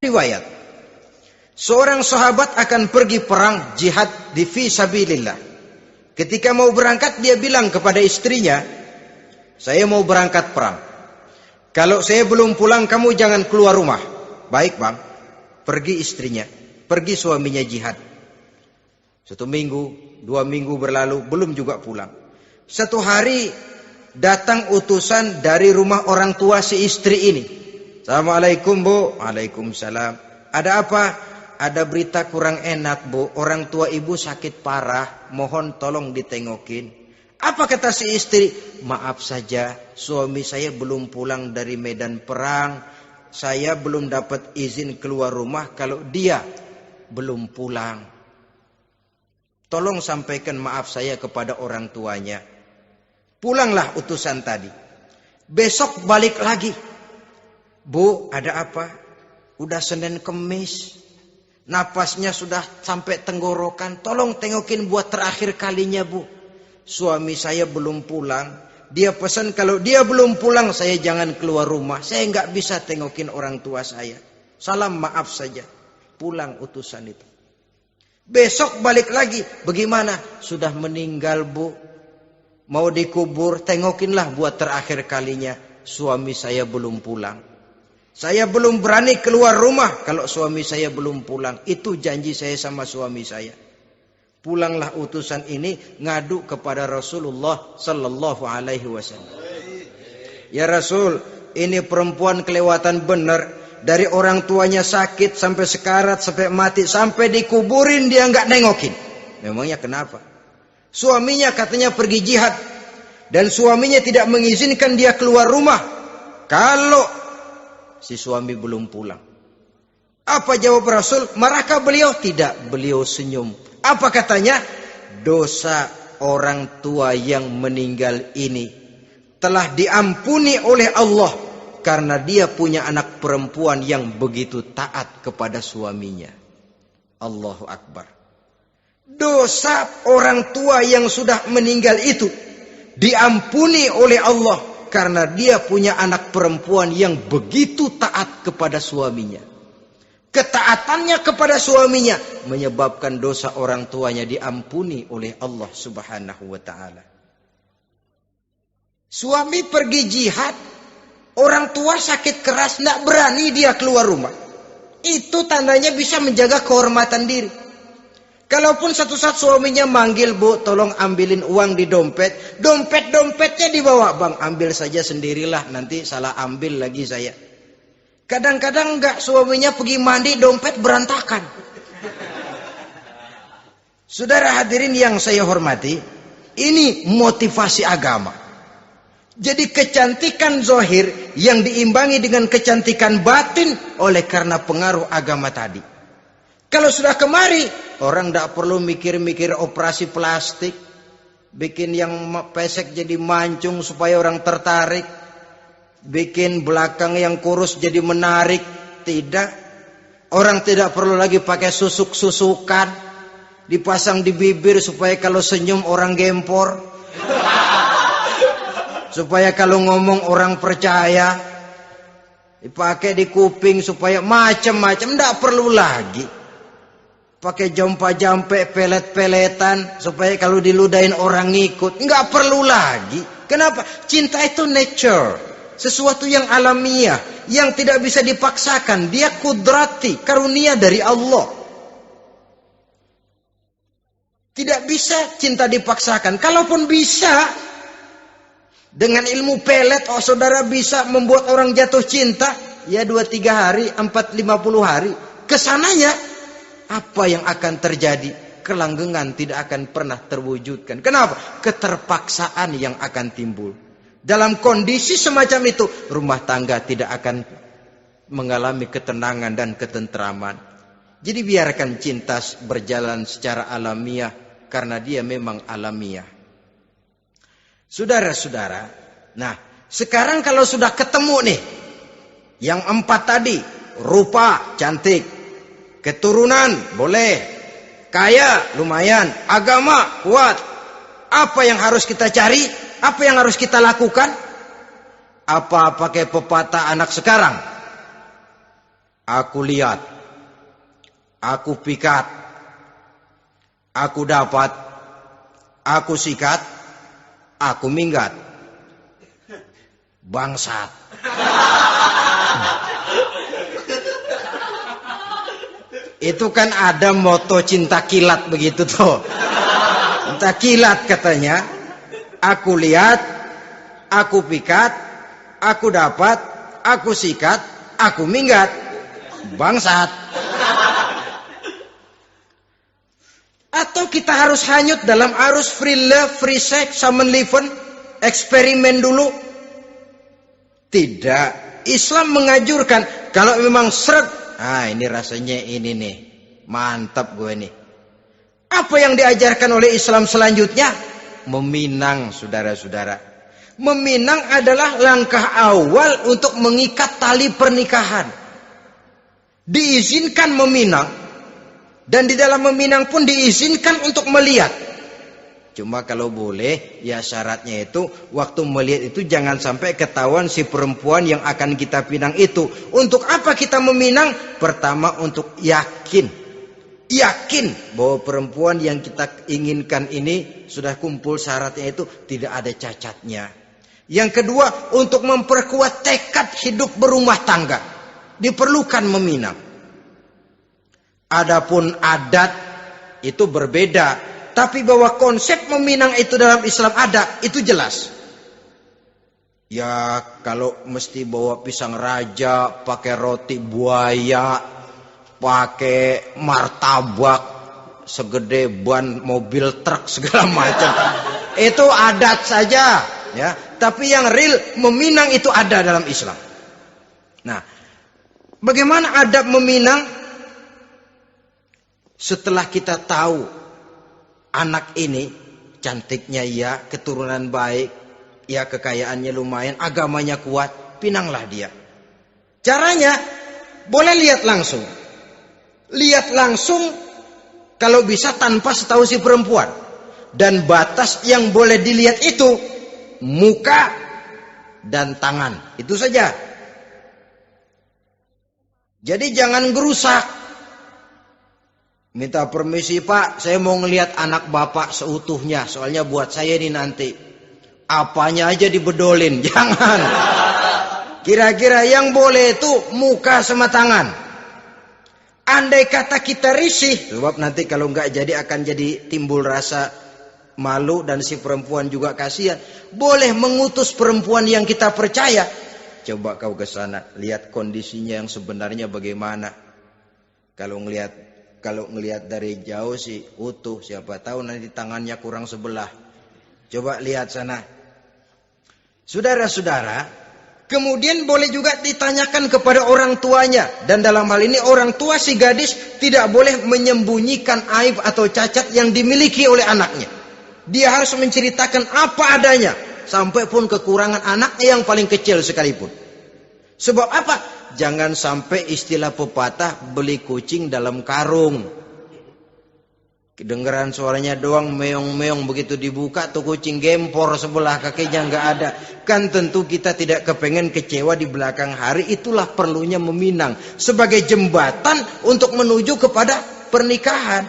riwayat, seorang sahabat akan pergi perang jihad di fi sabilillah. Ketika mau berangkat dia bilang kepada istrinya, saya mau berangkat perang. Kalau saya belum pulang kamu jangan keluar rumah. Baik bang. Pergi istrinya, pergi suaminya jihad. 1 minggu, 2 minggu berlalu, belum juga pulang. Satu hari datang utusan dari rumah orang tua si istri ini. Assalamualaikum bu. Waalaikumsalam. Ada apa? Ada berita kurang enak bu. Orang tua ibu sakit parah. Mohon tolong ditengokin. Apa kata si istri? Maaf saja, suami saya belum pulang dari medan perang. Saya belum dapat izin keluar rumah kalau dia belum pulang. Tolong sampaikan maaf saya kepada orang tuanya. Pulanglah utusan tadi. Besok balik lagi. Bu, ada apa? Udah Senin Kemis. Napasnya sudah sampai tenggorokan. Tolong tengokin buat terakhir kalinya bu. Suami saya belum pulang. Dia pesan kalau dia belum pulang saya jangan keluar rumah. Saya nggak bisa tengokin orang tua saya. Salam maaf saja. Pulang utusan itu. Besok balik lagi. Bagaimana? Sudah meninggal bu. Mau dikubur. Tengokinlah buat terakhir kalinya. Suami saya belum pulang. Saya belum berani keluar rumah kalau suami saya belum pulang. Itu janji saya sama suami saya. Pulanglah utusan ini ngadu kepada Rasulullah sallallahu alaihi wasallam. Ya Rasul, ini perempuan kelewatan benar. Dari orang tuanya sakit sampai sekarat, sampai mati, sampai dikuburin dia nggak nengokin. Memangnya kenapa? Suaminya katanya pergi jihad dan suaminya tidak mengizinkan dia keluar rumah kalau si suami belum pulang. Apa jawab Rasul? Marahkah beliau? Tidak, beliau senyum. Apa katanya? Dosa orang tua yang meninggal ini telah diampuni oleh Allah karena dia punya anak perempuan yang begitu taat kepada suaminya. Allahu Akbar. Dosa orang tua yang sudah meninggal itu diampuni oleh Allah karena dia punya anak perempuan yang begitu taat kepada suaminya. Ketaatannya kepada suaminya menyebabkan dosa orang tuanya diampuni oleh Allah Subhanahu wa taala. Suami pergi jihad, orang tua sakit keras, tidak berani dia keluar rumah. Itu tandanya bisa menjaga kehormatan diri. Kalaupun satu saat suaminya manggil, bu, tolong ambilin uang di dompet. Dompetnya dibawa, bang, ambil saja sendirilah, nanti salah ambil lagi saya. Kadang-kadang enggak, suaminya pergi mandi, dompet berantakan. Saudara hadirin yang saya hormati, ini motivasi agama. Jadi kecantikan zahir yang diimbangi dengan kecantikan batin oleh karena pengaruh agama tadi. Kalau sudah kemari, orang tidak perlu mikir-mikir operasi plastik, bikin yang pesek jadi mancung supaya orang tertarik, bikin belakang yang kurus jadi menarik. Tidak. Orang tidak perlu lagi pakai susuk-susukan, dipasang di bibir supaya kalau senyum orang gempor, supaya kalau ngomong orang percaya, dipakai di kuping supaya macam-macam. Tidak perlu lagi pakai jompa-jampe, pelet-peletan supaya kalau diludahin orang ngikut. Nggak perlu lagi. Kenapa? Cinta itu nature, sesuatu yang alamiah, yang tidak bisa dipaksakan. Dia kudrati, karunia dari Allah. Tidak bisa cinta dipaksakan. Kalaupun bisa, dengan ilmu pelet, oh saudara bisa membuat orang jatuh cinta, ya 2-3 hari, 4-50 hari. Kesananya, apa yang akan terjadi? Kelanggengan tidak akan pernah terwujudkan. Kenapa? Keterpaksaan yang akan timbul. Dalam kondisi semacam itu, rumah tangga tidak akan mengalami ketenangan dan ketentraman. Jadi biarkan cinta berjalan secara alamiah, karena dia memang alamiah. Saudara-saudara, nah sekarang kalau sudah ketemu nih, yang 4 tadi, rupa cantik, keturunan boleh, kaya lumayan, agama kuat. Apa yang harus kita cari? Apa yang harus kita lakukan? Apa pakai pepatah anak sekarang? aku lihat, aku pikat, aku dapat, aku sikat, aku minggat. Bangsat. Itu kan ada moto cinta kilat begitu tuh. Cinta kilat katanya. Aku lihat, aku pikat, aku dapat, aku sikat, aku minggat. Bangsat. Atau kita harus hanyut dalam arus free love, free sex, summon living, eksperimen dulu? Tidak. Islam mengajurkan kalau memang seret, ini rasanya ini nih, mantap gue nih. Apa yang diajarkan oleh Islam selanjutnya? Meminang, saudara-saudara. Meminang adalah langkah awal untuk mengikat tali pernikahan. Diizinkan meminang, dan di dalam meminang pun diizinkan untuk melihat. Cuma kalau boleh, ya syaratnya itu waktu melihat itu jangan sampai ketahuan si perempuan yang akan kita pinang itu. Untuk apa kita meminang? Pertama untuk yakin bahwa perempuan yang kita inginkan ini sudah kumpul syaratnya itu, tidak ada cacatnya. Yang kedua, untuk memperkuat tekad hidup berumah tangga, diperlukan meminang. Adapun adat itu berbeda. Tapi bahwa konsep meminang itu dalam Islam ada, itu jelas. Ya kalau mesti bawa pisang raja, pakai roti buaya, pakai martabak segede ban mobil truk segala macam, itu adat saja, ya. Tapi yang real meminang itu ada dalam Islam. Nah, bagaimana adab meminang? Setelah kita tahu anak ini cantiknya ya, keturunan baik, ya kekayaannya lumayan, agamanya kuat, pinanglah dia. Caranya boleh lihat langsung. Lihat langsung kalau bisa tanpa setahu si perempuan. Dan batas yang boleh dilihat itu muka dan tangan. Itu saja. Jadi jangan gerusak. Minta permisi Pak, saya mau ngelihat anak bapak seutuhnya. Soalnya buat saya ini nanti. Apanya aja dibedolin, jangan. Kira-kira yang boleh itu muka sama tangan. Andai kata kita risih, sebab nanti kalau nggak jadi akan jadi timbul rasa malu dan si perempuan juga kasihan. Boleh mengutus perempuan yang kita percaya. Coba kau ke sana, lihat kondisinya yang sebenarnya bagaimana. Kalau ngelihat dari jauh sih utuh, siapa tahu nanti tangannya kurang sebelah. Coba lihat sana. Saudara-saudara, kemudian boleh juga ditanyakan kepada orang tuanya. Dan dalam hal ini orang tua si gadis tidak boleh menyembunyikan aib atau cacat yang dimiliki oleh anaknya. Dia harus menceritakan apa adanya, sampai pun kekurangan anaknya yang paling kecil sekalipun. Sebab apa? Jangan sampai istilah pepatah beli kucing dalam karung. Kedengeran suaranya doang meong-meong, begitu dibuka tuh kucing gempor sebelah kakinya nggak ada. Kan tentu kita tidak kepengen kecewa di belakang hari. Itulah perlunya meminang sebagai jembatan untuk menuju kepada pernikahan.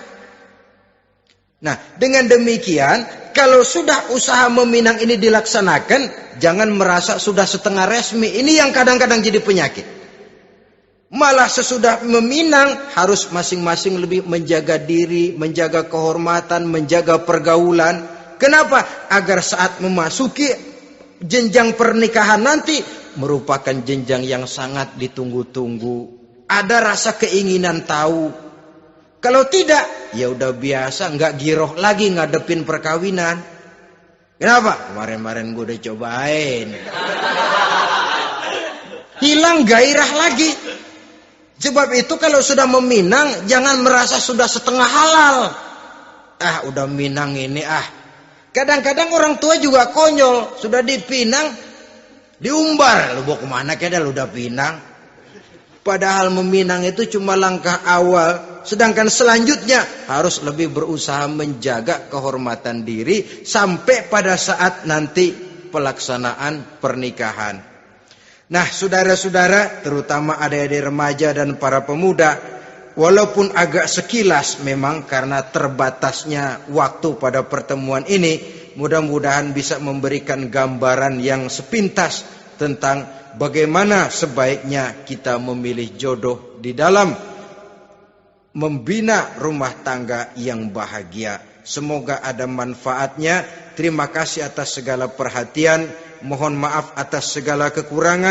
Nah, dengan demikian kalau sudah usaha meminang ini dilaksanakan, jangan merasa sudah setengah resmi. Ini yang kadang-kadang jadi penyakit. Malah sesudah meminang harus masing-masing lebih menjaga diri, menjaga kehormatan, menjaga pergaulan. Kenapa? Agar saat memasuki jenjang pernikahan nanti merupakan jenjang yang sangat ditunggu-tunggu. Ada rasa keinginan tahu. Kalau tidak, ya udah biasa, nggak giroh lagi ngadepin perkawinan. Kenapa? Kemarin-kemarin gue udah cobain. Hilang gairah lagi. Sebab itu kalau sudah meminang, jangan merasa sudah setengah halal. Udah minang ini Kadang-kadang orang tua juga konyol. Sudah dipinang, diumbar. Lu mau kemana kayaknya lu udah pinang. Padahal meminang itu cuma langkah awal. Sedangkan selanjutnya harus lebih berusaha menjaga kehormatan diri sampai pada saat nanti pelaksanaan pernikahan. Nah, saudara-saudara, terutama adik-adik remaja dan para pemuda, walaupun agak sekilas memang karena terbatasnya waktu pada pertemuan ini, mudah-mudahan bisa memberikan gambaran yang sepintas tentang bagaimana sebaiknya kita memilih jodoh di dalam membina rumah tangga yang bahagia. Semoga ada manfaatnya. Terima kasih atas segala perhatian. Mohon maaf atas segala kekurangan.